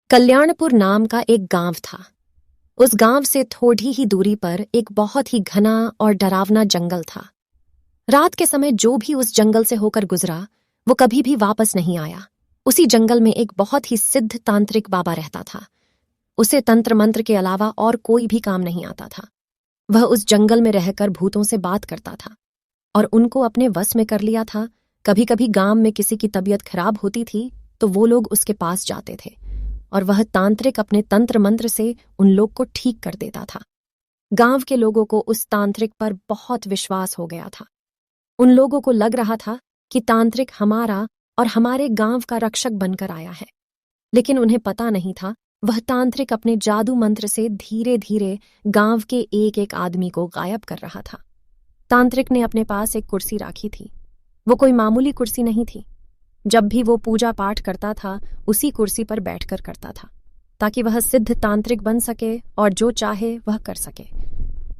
कल्याणपुर नाम का एक गांव था। उस गांव से थोड़ी ही दूरी पर एक बहुत ही घना और डरावना जंगल था। रात के समय जो भी उस जंगल से होकर गुजरा वो कभी भी वापस नहीं आया। उसी जंगल में एक बहुत ही सिद्ध तांत्रिक बाबा रहता था। उसे तंत्र मंत्र के अलावा और कोई भी काम नहीं आता था। वह उस जंगल में रहकर भूतों से बात करता था और उनको अपने वश में कर लिया था। कभी कभी गांव में किसी की तबीयत खराब होती थी तो वो लोग उसके पास जाते थे और वह तांत्रिक अपने तंत्र मंत्र से उन लोग को ठीक कर देता था। गांव के लोगों को उस तांत्रिक पर बहुत विश्वास हो गया था। उन लोगों को लग रहा था कि तांत्रिक हमारा और हमारे गांव का रक्षक बनकर आया है। लेकिन उन्हें पता नहीं था वह तांत्रिक अपने जादू मंत्र से धीरे धीरे गांव के एक एक आदमी को गायब कर रहा था। तांत्रिक ने अपने पास एक कुर्सी रखी थी। वो कोई मामूली कुर्सी नहीं थी। जब भी वो पूजा पाठ करता था उसी कुर्सी पर बैठकर करता था ताकि वह सिद्ध तांत्रिक बन सके और जो चाहे वह कर सके।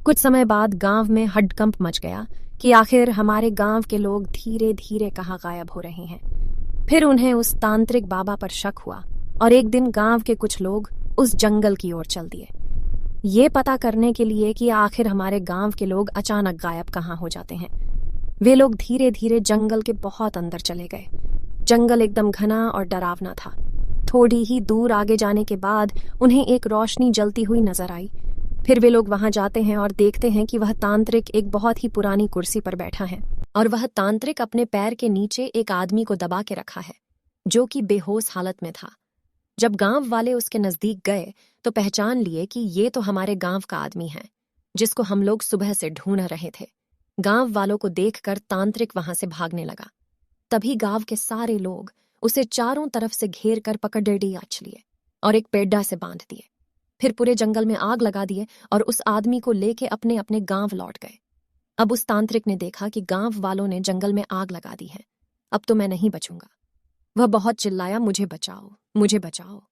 कुछ समय बाद गांव में हडकंप मच गया कि आखिर हमारे गांव के लोग धीरे धीरे कहाँ गायब हो रहे हैं। फिर उन्हें उस तांत्रिक बाबा पर शक हुआ और एक दिन गांव के कुछ लोग उस जंगल की ओर चल दिए, ये पता करने के लिए कि आखिर हमारे गांव के लोग अचानक गायब कहाँ हो जाते हैं। वे लोग धीरे धीरे जंगल के बहुत अंदर चले गए। जंगल एकदम घना और डरावना था। थोड़ी ही दूर आगे जाने के बाद उन्हें एक रोशनी जलती हुई नजर आई। फिर वे लोग वहां जाते हैं और देखते हैं कि वह तांत्रिक एक बहुत ही पुरानी कुर्सी पर बैठा है और वह तांत्रिक अपने पैर के नीचे एक आदमी को दबा के रखा है जो कि बेहोश हालत में था। जब गांव वाले उसके नजदीक गए तो पहचान लिए कि ये तो हमारे गांव का आदमी है जिसको हम लोग सुबह से ढूंढ रहे थे। गांव वालों को देखकर तांत्रिक वहां से भागने लगा। तभी गांव के सारे लोग उसे चारों तरफ से घेर कर पकड़ लिए और एक पेड्डा से बांध दिए। फिर पूरे जंगल में आग लगा दिए और उस आदमी को लेके अपने अपने गांव लौट गए। अब उस तांत्रिक ने देखा कि गांव वालों ने जंगल में आग लगा दी है, अब तो मैं नहीं बचूंगा। वह बहुत चिल्लाया, मुझे बचाओ, मुझे बचाओ।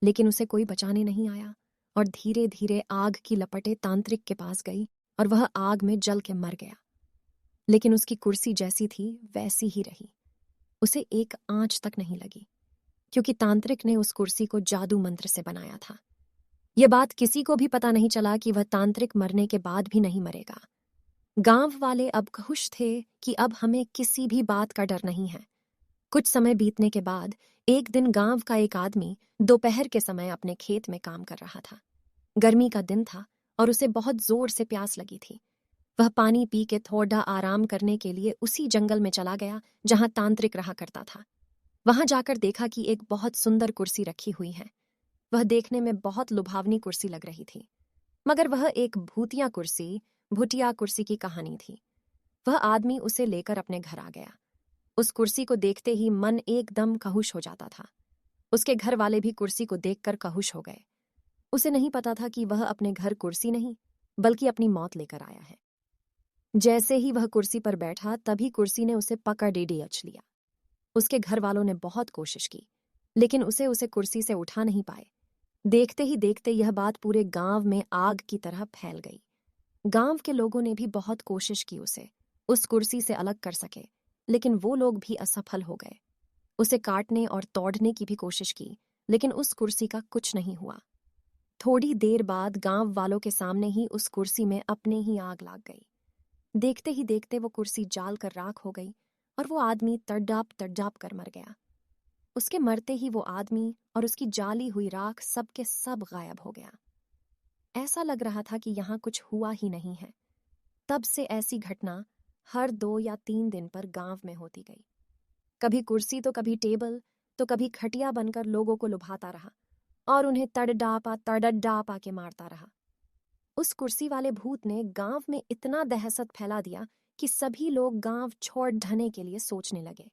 लेकिन उसे कोई बचाने नहीं आया और धीरे धीरे आग की लपटें तांत्रिक के पास गई और वह आग में जल के मर गया। लेकिन उसकी कुर्सी जैसी थी वैसी ही रही। उसे एक आंच तक नहीं लगी क्योंकि तांत्रिक ने उस कुर्सी को जादू मंत्र से बनाया था। यह बात किसी को भी पता नहीं चला कि वह तांत्रिक मरने के बाद भी नहीं मरेगा। गांव वाले अब खुश थे कि अब हमें किसी भी बात का डर नहीं है। कुछ समय बीतने के बाद एक दिन गांव का एक आदमी दोपहर के समय अपने खेत में काम कर रहा था। गर्मी का दिन था और उसे बहुत जोर से प्यास लगी थी। वह पानी पी के थोड़ा आराम करने के लिए उसी जंगल में चला गया जहां तांत्रिक रहा करता था। वहां जाकर देखा कि एक बहुत सुंदर कुर्सी रखी हुई है। वह देखने में बहुत लुभावनी कुर्सी लग रही थी, मगर वह एक भूतिया कुर्सी की कहानी थी। वह आदमी उसे लेकर अपने घर आ गया। उस कुर्सी को देखते ही मन एकदम कहुश हो जाता था। उसके घर वाले भी कुर्सी को देखकर कहुश हो गए। उसे नहीं पता था कि वह अपने घर कुर्सी नहीं बल्कि अपनी मौत लेकर आया है। जैसे ही वह कुर्सी पर बैठा तभी कुर्सी ने उसे पकड़ लिया। उसके घर वालों ने बहुत कोशिश की लेकिन उसे कुर्सी से उठा नहीं पाए। देखते ही देखते यह बात पूरे गांव में आग की तरह फैल गई। गांव के लोगों ने भी बहुत कोशिश की उसे उस कुर्सी से अलग कर सके, लेकिन वो लोग भी असफल हो गए। उसे काटने और तोड़ने की भी कोशिश की लेकिन उस कुर्सी का कुछ नहीं हुआ। थोड़ी देर बाद गांव वालों के सामने ही उस कुर्सी में अपने ही आग लग गई। देखते ही देखते वो कुर्सी जाल कर राख हो गई और वो आदमी तड़ाप कर मर गया। उसके मरते ही वो आदमी और उसकी जाली हुई राख सब के सब गायब हो गया। ऐसा लग रहा था कि यहाँ कुछ हुआ ही नहीं है। तब से ऐसी घटना हर 2 या 3 दिन पर गांव में होती गई। कभी कुर्सी तो कभी टेबल तो कभी खटिया बनकर लोगों को लुभाता रहा और उन्हें तड़ड्डा के मारता रहा। उस कुर्सी वाले भूत ने गांव में इतना दहशत फैला दिया कि सभी लोग गांव छोड़ ढने के लिए सोचने लगे।